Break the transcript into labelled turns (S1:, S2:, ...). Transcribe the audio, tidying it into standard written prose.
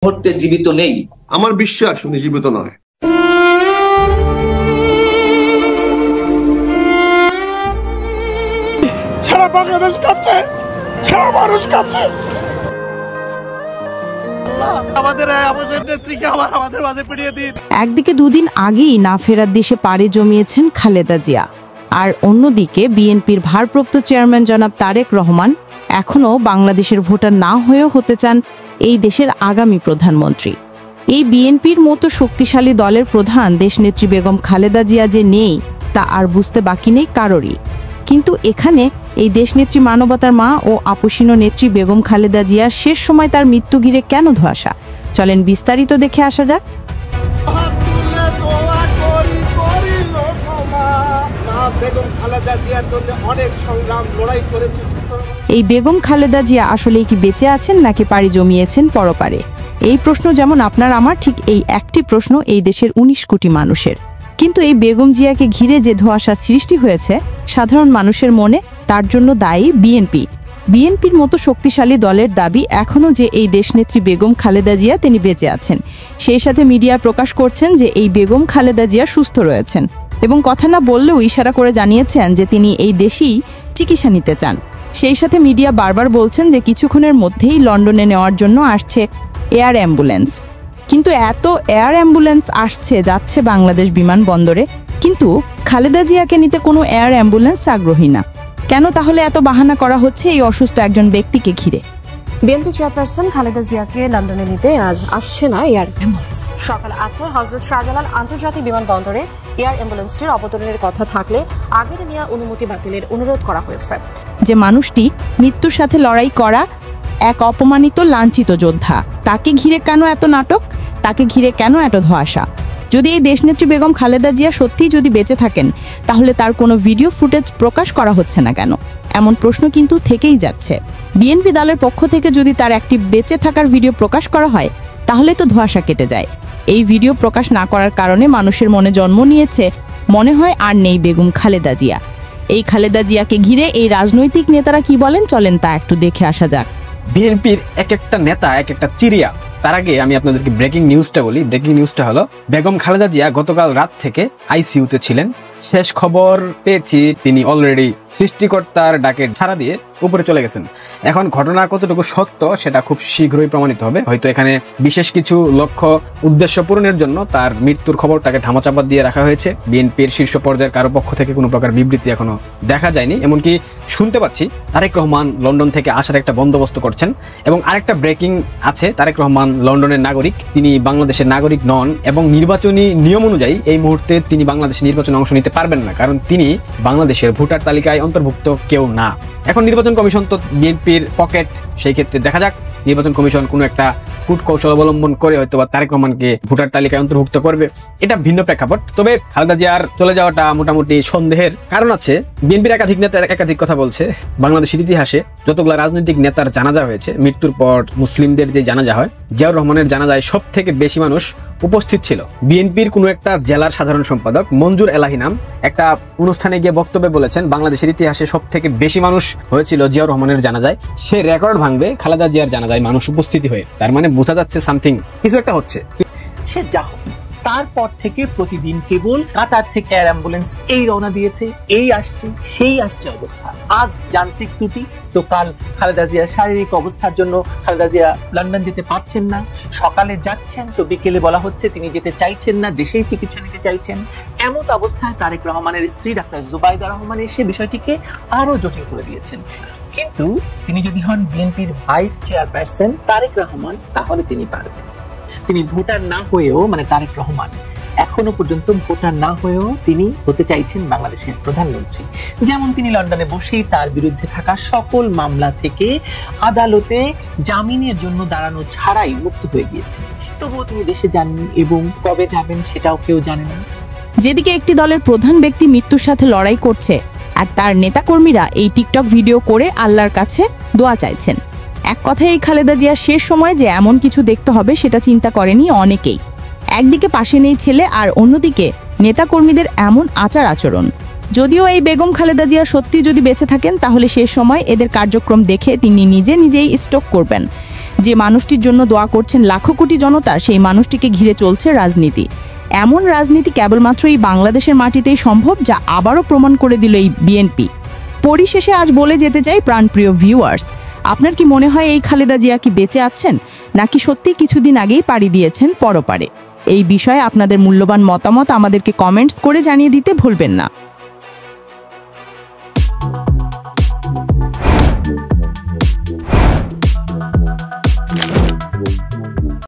S1: মুহূর্তে জীবিত নেই।
S2: আমার বিশ্বাস উনি জীবিত নয়।
S3: সারা বাংলাদেশ কাঁদছে, সারা মানুষ কাঁদছে।
S4: একদিকে দুদিন আগেই না ফেরার দেশে পাড়ি জমিয়েছেন খালেদা জিয়া, আর অন্যদিকে বিএনপির ভারপ্রাপ্ত চেয়ারম্যান জনাব তারেক রহমান এখনও বাংলাদেশের ভোটার না হয়েও হতে চান এই দেশের আগামী প্রধানমন্ত্রী। এই বিএনপির মতো শক্তিশালী দলের প্রধান দেশনেত্রী বেগম খালেদা জিয়া যে নেই তা আর বুঝতে বাকি নেই কারোরই। কিন্তু এখানে এই দেশনেত্রী মানবতার মা ও আপসীন নেত্রী বেগম খালেদা জিয়ার শেষ সময় তার মৃত্যু ঘিরে কেন ধোঁয়াশা, চলেন বিস্তারিত দেখে আসা যাক। এই বেগম খালেদা জিয়া আসলে কি বেঁচে আছেন নাকি পাড়ি জমিয়েছেন পরপারে? এই প্রশ্ন যেমন আপনার আমার, ঠিক এই একটি প্রশ্ন এই দেশের ১৯ কোটি মানুষের। কিন্তু এই বেগম জিয়াকে ঘিরে যে ধোঁয়াশা সৃষ্টি হয়েছে সাধারণ মানুষের মনে, তার জন্য দায়ী বিএনপি। বিএনপির মতো শক্তিশালী দলের দাবি এখনও যে এই দেশনেত্রী বেগম খালেদা জিয়া তিনি বেঁচে আছেন। সেই সাথে মিডিয়া প্রকাশ করছেন যে এই বেগম খালেদা জিয়া সুস্থ রয়েছেন এবং কথা না বললেও ইশারা করে জানিয়েছেন যে তিনি এই দেশেই চিকিৎসা নিতে চান। সেই সাথে মিডিয়া বারবার বলছেন যে কিছুক্ষণের মধ্যেই লন্ডনে নেওয়ার জন্য আসছে এয়ার অ্যাম্বুলেন্স। কিন্তু এত এয়ার অ্যাম্বুলেন্স আসছে যাচ্ছে বাংলাদেশ বিমানবন্দরে, কিন্তু খালেদা জিয়াকে নিতে কোনো এয়ার অ্যাম্বুলেন্স আগ্রহী না। কেন তাহলে এত বাহানা করা হচ্ছে এই অসুস্থ একজন ব্যক্তিকে ঘিরে?
S5: বিএনপি চেয়ারপারসন খালেদা জিয়াকে লন্ডনে নিতে আজ আসছে না এয়ার অ্যাম্বুলেন্স। সকাল ৮টায় হযরত শাহজালাল আন্তর্জাতিক বিমানবন্দরে এয়ার অ্যাম্বুলেন্সটির অবতরণের কথা থাকলে আগের নেওয়া অনুমতি বাতিলের অনুরোধ করা হয়েছে।
S4: যে মানুষটি মৃত্যুর সাথে লড়াই করা এক অপমানিত লাঞ্ছিত যোদ্ধা, তাকে ঘিরে কেন এত নাটক, তাকে ঘিরে কেন এত ধোঁয়াশা? যদি এই দেশনেত্রী বেগম খালেদা জিয়া সত্যিই যদি বেঁচে থাকেন তাহলে তার কোনো ভিডিও ফুটেজ প্রকাশ করা হচ্ছে না কেন? এমন প্রশ্ন কিন্তু থেকেই যাচ্ছে। বিএনপি দলের পক্ষ থেকে যদি তার একটি বেঁচে থাকার ভিডিও প্রকাশ করা হয় তাহলে তো ধোঁয়াশা কেটে যায়। এই ভিডিও প্রকাশ না করার কারণে মানুষের মনে জন্ম নিয়েছে মনে হয় আর নেই বেগম খালেদা জিয়া। এই খালেদা জিয়াকে ঘিরে এই রাজনৈতিক নেতারা কি বলেন, চলেন তা একটু দেখে আসা যাক।
S6: বিএনপির এক একটা নেতা এক একটা চিরিয়া। তার আগে আমি আপনাদেরকে ব্রেকিং নিউজটা বলি। ব্রেকিং নিউজটা হলো, বেগম খালেদা জিয়া গতকাল রাত থেকে আইসিইউতে ছিলেন। শেষ খবর পেয়েছি তিনি অলরেডি সৃষ্টিকর্তার ডাকে সাড়া দিয়ে উপরে চলে গেছেন। এখন ঘটনা কতটুকু সত্য সেটা খুব শীঘ্রই প্রমাণিত হবে। হয়তো এখানে বিশেষ কিছু লক্ষ্য উদ্দেশ্য পূরণের জন্য তার মৃত্যুর খবরটাকে ধামাচাপা দিয়ে রাখা হয়েছে। বিএনপির শীর্ষ পর্যায়ের কারো পক্ষ থেকে কোনো প্রকার বিবৃতি এখনো দেখা যায়নি। এমনকি শুনতে পাচ্ছি তারেক রহমান লন্ডন থেকে আসার একটা বন্দোবস্ত করছেন। এবং আরেকটা ব্রেকিং আছে, তারেক রহমান লন্ডনের নাগরিক, তিনি বাংলাদেশের নাগরিক নন এবং নির্বাচনী নিয়ম অনুযায়ী এই মুহূর্তে তিনি বাংলাদেশের নির্বাচনে অংশ নিতে পারবেন না, কারণ তিনি বাংলাদেশের ভোটার তালিকায় অন্তর্ভুক্ত কেউ না। এখন নির্বাচন কমিশন তো বিএনপির পকেট, সেই ক্ষেত্রে দেখা যাক নির্বাচন কমিশন কোনো একটা কূটকৌশল অবলম্বন করে হয়তো বা তারেক রহমানকে ভোটার তালিকায় অন্তর্ভুক্ত করবে, এটা ভিন্ন প্রেক্ষাপট। তবে খালেদা জিয়ার চলে যাওয়াটা মোটামুটি সন্দেহের কারণ আছে। বিএনপির একাধিক নেতা একাধিক কথা বলছে। বাংলাদেশের ইতিহাসে যতগুলো রাজনৈতিক নেতার জানাজা হয়েছে, মৃত্যুর পর মুসলিমদের যে জানাজা হয়, জিয়াউর রহমানের জানাজায় সব থেকে বেশি মানুষ উপস্থিত ছিল। বিএনপির কোনো একটা জেলার সাধারণ সম্পাদক মঞ্জুর এলাহি নাম একটা অনুষ্ঠানে গিয়ে বক্তব্যে বলেছেন বাংলাদেশের ইতিহাসে সব থেকে বেশি মানুষ হয়েছিল জিয়াউর রহমানের জানাজায়। সে রেকর্ড ভাঙবে খালেদা জিয়ার জানাজায় মানুষ উপস্থিতি হয়ে। তার মানে বোঝা যাচ্ছে সামথিং, কিছু একটা হচ্ছে।
S7: সে যা হোক, তারপর থেকে প্রতিদিন কেবল কাতার থেকে এয়ার অ্যাম্বুলেন্স এই রওনা দিয়েছে, এই আসছে, সেই আসছে অবস্থা। আজ যান্ত্রিক ত্রুটি, তো কাল খালেদা জিয়ার শারীরিক অবস্থার জন্য খালেদা জিয়া লন্ডন যেতে পারছেন না। সকালে যাচ্ছেন তো বিকেলে বলা হচ্ছে তিনি যেতে চাইছেন না, দেশেই চিকিৎসা নিতে চাইছেন। এমন অবস্থায় তারেক রহমানের স্ত্রী ডাক্তার জুবাইদা রহমান এসে বিষয়টিকে আরো জটিল করে দিয়েছেন। কিন্তু তিনি যদি হন বিএনপির ভাইস চেয়ারপারসন তারেক রহমান তাহলে তিনি পারবেন। তিনি ভোটার না হয়েও, মানে তারেক রহমান এখনো পর্যন্ত ভোটার না হয়েও তিনি হতে চাইছেন বাংলাদেশের প্রধানমন্ত্রী। যেমন তিনি লন্ডনে বসেই তার বিরুদ্ধে থাকা সকল মামলা থেকে আদালতে জামিনের জন্য দাঁড়ানো ছাড়াই মুক্ত হয়ে গিয়েছেন। তবুও তিনি দেশে যাননি এবং কবে যাবেন সেটাও কেউ জানে না।
S4: যেদিকে একটি দলের প্রধান ব্যক্তি মৃত্যুর সাথে লড়াই করছে আর তার নেতাকর্মীরা এই টিকটক ভিডিও করে আল্লাহর কাছে দোয়া চাইছেন। এক কথায় এই খালেদা জিয়ার শেষ সময় যে এমন কিছু দেখতে হবে সেটা চিন্তা করেনি অনেকেই। একদিকে পাশে নেই ছেলে আর অন্যদিকে নেতাকর্মীদের এমন আচার আচরণ। যদিও এই বেগম খালেদা জিয়া সত্যি যদি বেঁচে থাকেন তাহলে শেষ সময় এদের কার্যক্রম দেখে তিনি নিজেই স্টক করবেন। যে মানুষটির জন্য দোয়া করছেন লাখো কোটি জনতা, সেই মানুষটিকে ঘিরে চলছে রাজনীতি। এমন রাজনীতি কেবলমাত্র এই বাংলাদেশের মাটিতেই সম্ভব, যা আবারও প্রমাণ করে দিল এই বিএনপি। পরিশেষে আজ বলে যেতে চাই প্রাণপ্রিয় ভিউয়ার্স, আপনার কি মনে হয় এই খালেদা জিয়া কি বেঁচে আছেন, নাকি সত্যি কিছুদিন আগেই পাড়ি দিয়েছেন পরপারে? এই বিষয়ে আপনাদের মূল্যবান মতামত আমাদেরকে কমেন্টস করে জানিয়ে দিতে ভুলবেন না।